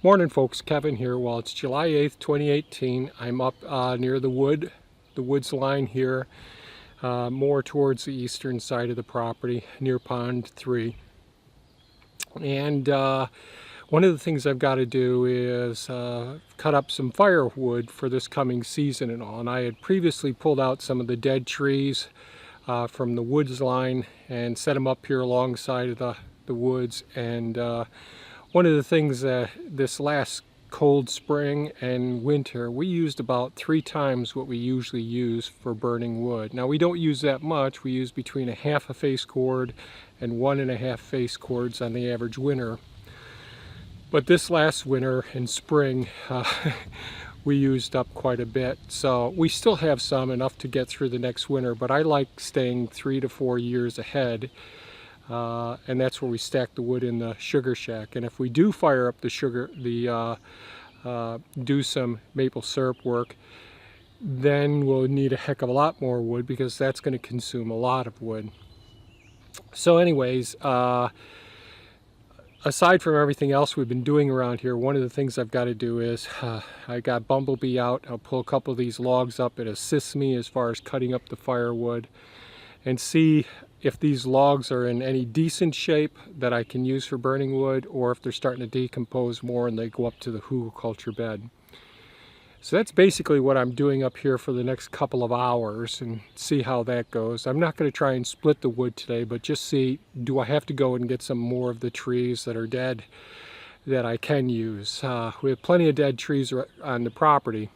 Morning folks, Kevin here. Well, it's July 8th, 2018. I'm up near the woods line here, more towards the eastern side of the property, near Pond 3. And one of the things I've got to do is cut up some firewood for this coming season and all. And I had previously pulled out some of the dead trees from the woods line and set them up here alongside of the woods. And one of the things that this last cold spring and winter, we used about 3 times what we usually use for burning wood. Now we don't use that much. We use between 1/2 face cord and 1.5 face cords on the average winter. But this last winter and spring, we used up quite a bit. So we still have some, enough to get through the next winter, but I like staying 3 to 4 years ahead. And that's where we stack the wood in the sugar shack. And if we do fire up do some maple syrup work, then we'll need a heck of a lot more wood, because that's going to consume a lot of wood. So anyways, aside from everything else we've been doing around here, one of the things I've got to do is I got Bumblebee out. I'll pull a couple of these logs up. It assists me as far as cutting up the firewood, and see if these logs are in any decent shape that I can use for burning wood, or if they're starting to decompose more and they go up to the hugelkultur bed. So that's basically what I'm doing up here for the next couple of hours, and see how that goes. I'm not going to try and split the wood today, but just see, do I have to go and get some more of the trees that are dead that I can use. We have plenty of dead trees on the property,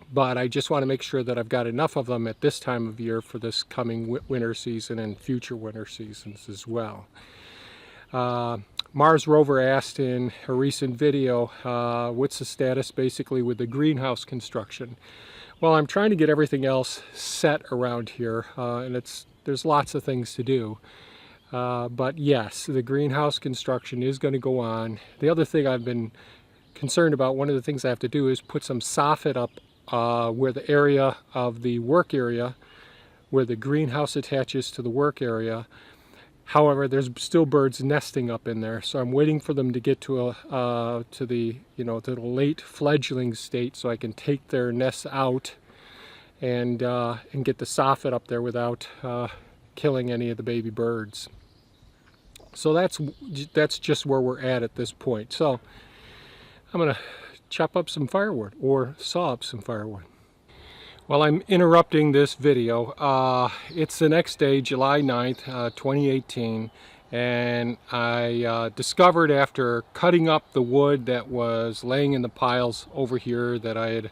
but I just want to make sure that I've got enough of them at this time of year for this coming winter season and future winter seasons as well. Mars Rover asked in a recent video, what's the status basically with the greenhouse construction? Well, I'm trying to get everything else set around here, and there's lots of things to do. But yes, the greenhouse construction is going to go on. The other thing I've been concerned about, one of the things I have to do, is put some soffit up where the area of the work area, where the greenhouse attaches to the work area. However, there's still birds nesting up in there, so I'm waiting for them to get to the late fledgling state, so I can take their nests out and get the soffit up there without killing any of the baby birds. So that's just where we're at this point. So I'm gonna chop up some firewood, or saw up some firewood. Well, I'm interrupting this video. It's the next day, July 9th, 2018, and I discovered, after cutting up the wood that was laying in the piles over here that I had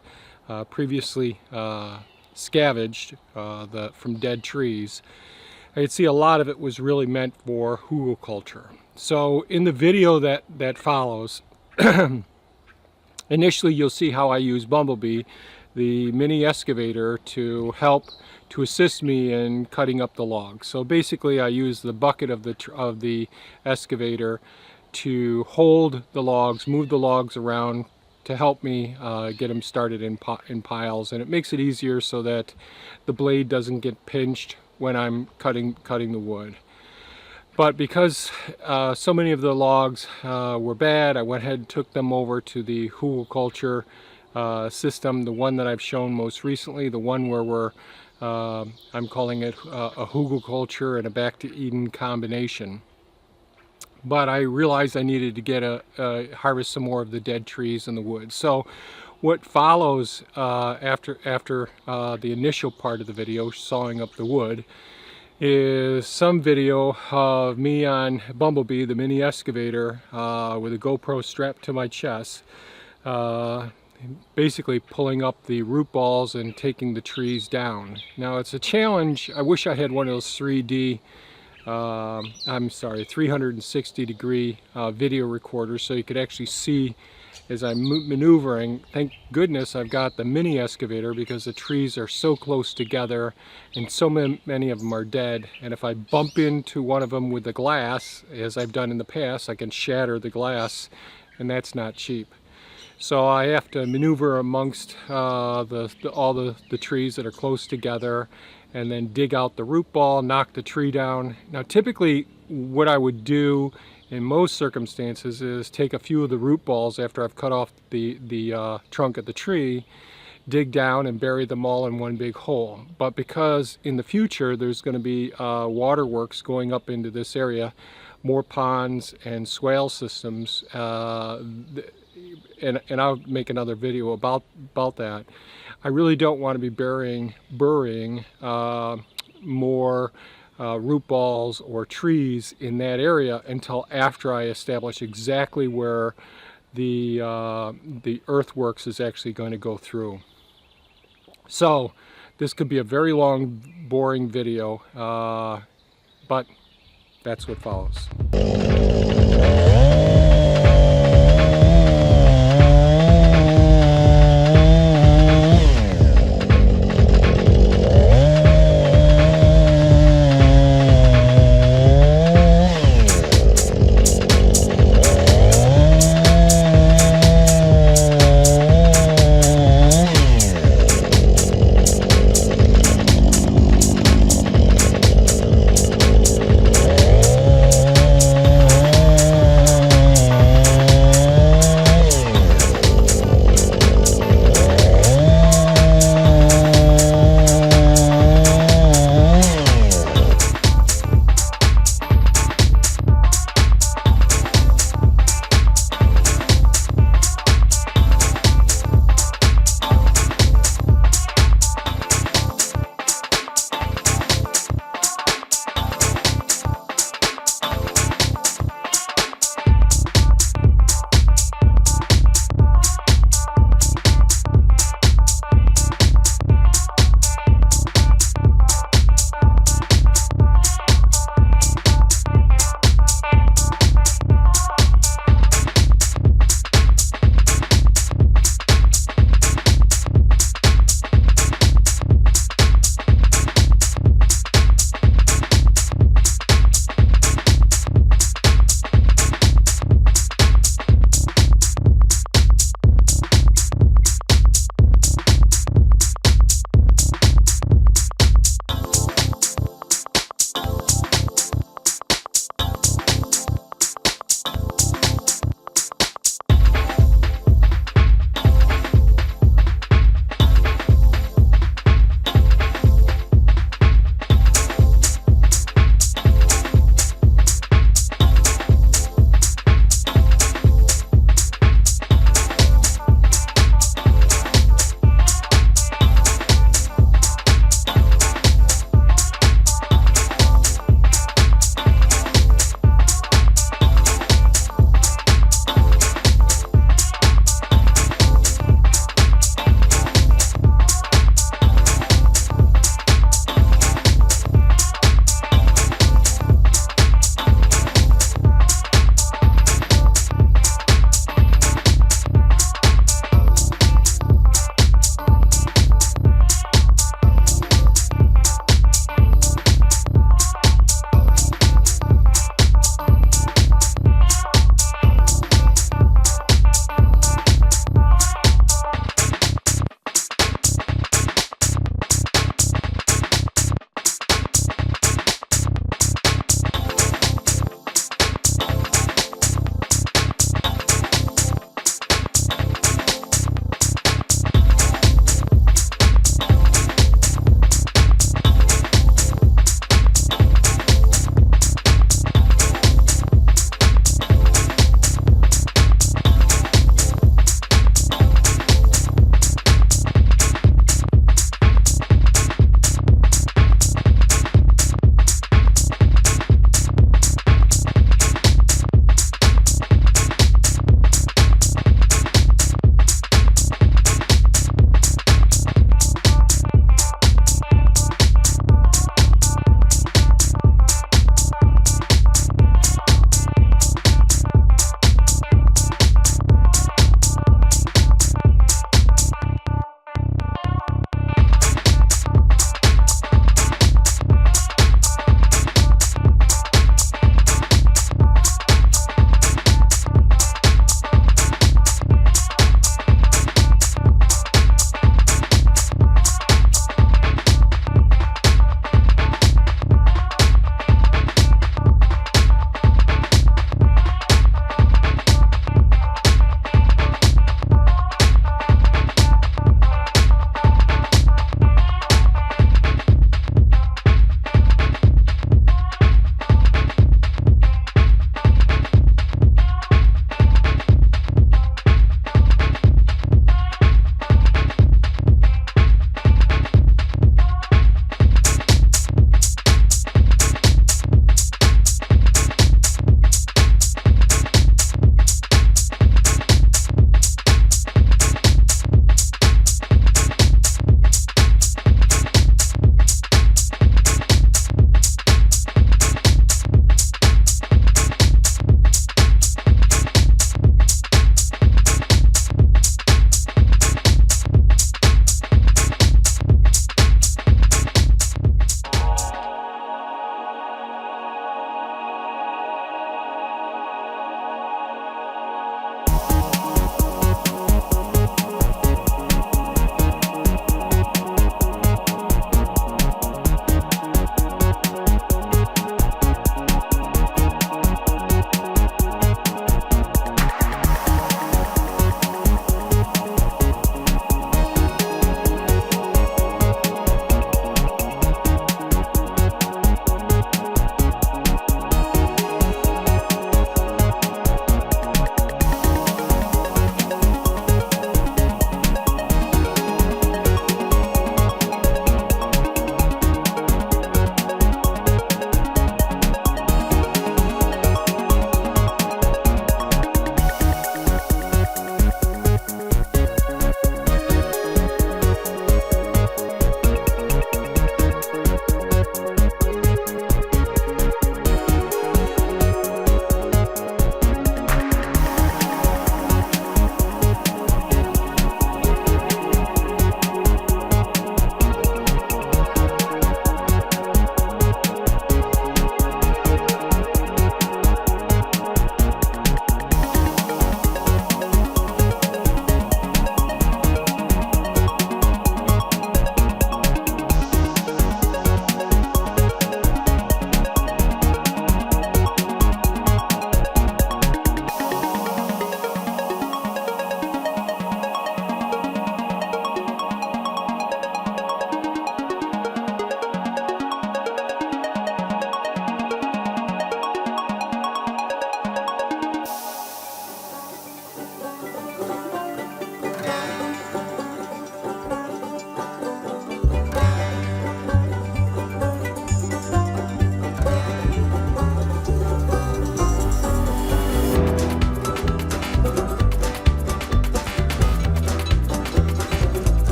previously scavenged from dead trees, I could see a lot of it was really meant for hugelkultur. So in the video that follows, initially you'll see how I use Bumblebee, the mini excavator, to assist me in cutting up the logs. So basically I use the bucket of the excavator to hold the logs, move the logs around, to help me get them started in piles, and it makes it easier so that the blade doesn't get pinched when I'm cutting the wood. But because so many of the logs were bad, I went ahead and took them over to the hugelkultur system, the one that I've shown most recently, the one where I'm calling it a hugelkultur and a back to Eden combination. But I realized I needed to get harvest some more of the dead trees in the woods. So what follows after the initial part of the video, sawing up the wood, is some video of me on Bumblebee, the mini excavator, with a GoPro strapped to my chest, basically pulling up the root balls and taking the trees down. Now it's a challenge. I wish I had one of those 360 degree video recorders, so you could actually see as I'm maneuvering. Thank goodness I've got the mini excavator, because the trees are so close together and so many of them are dead, and if I bump into one of them with the glass, as I've done in the past, I can shatter the glass, and that's not cheap. So I have to maneuver amongst all the trees that are close together, and then dig out the root ball, knock the tree down. Now typically what I would do in most circumstances is take a few of the root balls after I've cut off the trunk of the tree, dig down and bury them all in one big hole. But because in the future there's going to be waterworks going up into this area, more ponds and swale systems, and I'll make another video about that. I really don't want to be burying more root balls or trees in that area until after I establish exactly where the earthworks is actually going to go through. So this could be a very long, boring video, but that's what follows.